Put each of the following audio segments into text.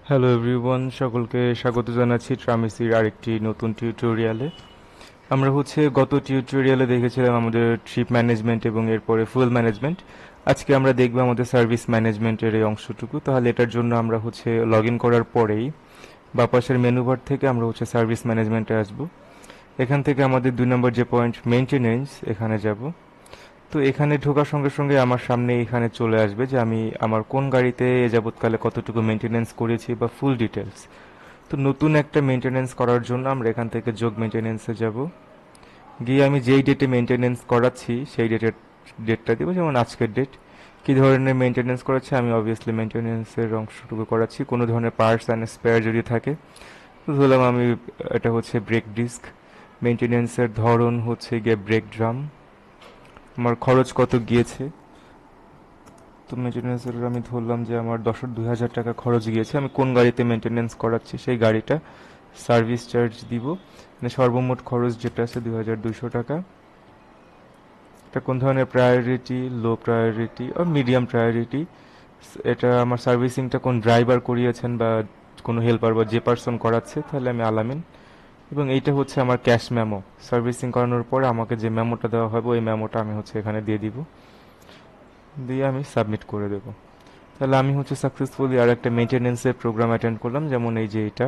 Hello everyone, সকলকে স্বাগত জানাচ্ছি ট্রামিসির আরেকটি নতুন টিউটোরিয়ালে। আমরা গত টিউটোরিয়ালে দেখেছিলাম আমাদের ট্রিপ ম্যানেজমেন্ট এবং এরপরে ফুয়েল ম্যানেজমেন্ট। আজকে আমরা দেখব আমাদের সার্ভিস ম্যানেজমেন্টের এই অংশটুকু। তাহলে এটার জন্য আমরা লগ ইন করার পরেই বা পাশের মেনু বার থেকে আমরা সার্ভিস ম্যানেজমেন্টে আসব। এখান থেকে আমাদের 2 নম্বর যে পয়েন্ট মেনটেনেন্স, এখানে যাব। তো এখানে ঢোকার সঙ্গে সঙ্গে আমার সামনে এখানে চলে আসবে যে আমি আমার কোন গাড়িতে এ যাবৎকালে কতটুকু মেনটেনেন্স করেছি বা ফুল ডিটেলস। তো নতুন একটা মেনটেনেন্স করার জন্য আমরা এখান থেকে যোগ মেনটেনেন্সে যাব। গিয়ে আমি যেই ডেটে মেনটেনেন্স করাচ্ছি সেই ডেটটা দিব, যেমন আজকের ডেট। কী ধরনের মেনটেনেন্স করাচ্ছি, আমি অবভিয়াসলি মেনটেনেন্সের অংশটুকু করাচ্ছি। কোনো ধরনের পার্টস অ্যান্ড স্পেয়ার যদি থাকে, তো ধরলাম আমি এটা ব্রেক ডিস্ক। মেনটেনেন্সের ধরন গিয়ে ব্রেক ড্রাম। আমার খরচ কত গিয়েছে, তো মেনটেনেন্সের আমি ধরলাম যে আমার 2,000 টাকা খরচ গিয়েছে। আমি কোন গাড়িতে মেনটেনেন্স করাচ্ছি সেই গাড়িটা। সার্ভিস চার্জ দিব, মানে সর্বমোট খরচ যেটা আছে 2,200 টাকা। এটা কোন ধরনের প্রায়োরিটি, লো প্রায়োরিটি আর মিডিয়াম প্রায়োরিটি। এটা আমার সার্ভিসিংটা কোন ড্রাইভার করিয়েছেন বা কোনো হেল্পার বা যে পার্সন করাচ্ছে, তাহলে আমি আলামিন। এবং এইটা আমার ক্যাশ মেমো। সার্ভিসিং করানোর পরে আমাকে যে মেমোটা দেওয়া হবে ওই মেমোটা আমি এখানে দিয়ে দিব, দিয়ে আমি সাবমিট করে দেবো। তাহলে আমি সাকসেসফুলি আর একটা মেনটেনেন্সের প্রোগ্রাম অ্যাটেন্ড করলাম, যেমন এই যে এইটা।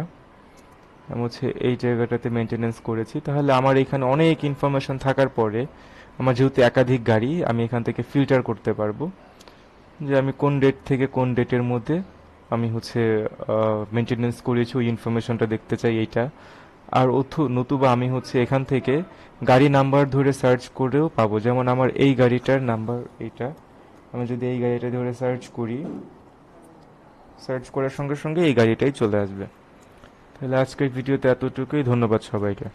আমি এই জায়গাটাতে মেনটেনেন্স করেছি। তাহলে আমার এখানে অনেক ইনফরমেশন থাকার পরে আমার যেহেতু একাধিক গাড়ি, আমি এখান থেকে ফিল্টার করতে পারবো যে আমি কোন ডেট থেকে কোন ডেটের মধ্যে আমি মেনটেনেন্স করেছি ওই ইনফরমেশনটা দেখতে চাই এইটা। আর নতুবা আমি এখান থেকে গাড়ি নাম্বার ধরে সার্চ করেও পাবো, যেমন আমার এই গাড়িটার নাম্বার এইটা। আমি যদি এই গাড়িটা ধরে সার্চ করি, সার্চ করার সঙ্গে সঙ্গে এই গাড়িটাই চলে আসবে। তাহলে আজকের ভিডিওতে এতটুকুই। ধন্যবাদ সবাইকে।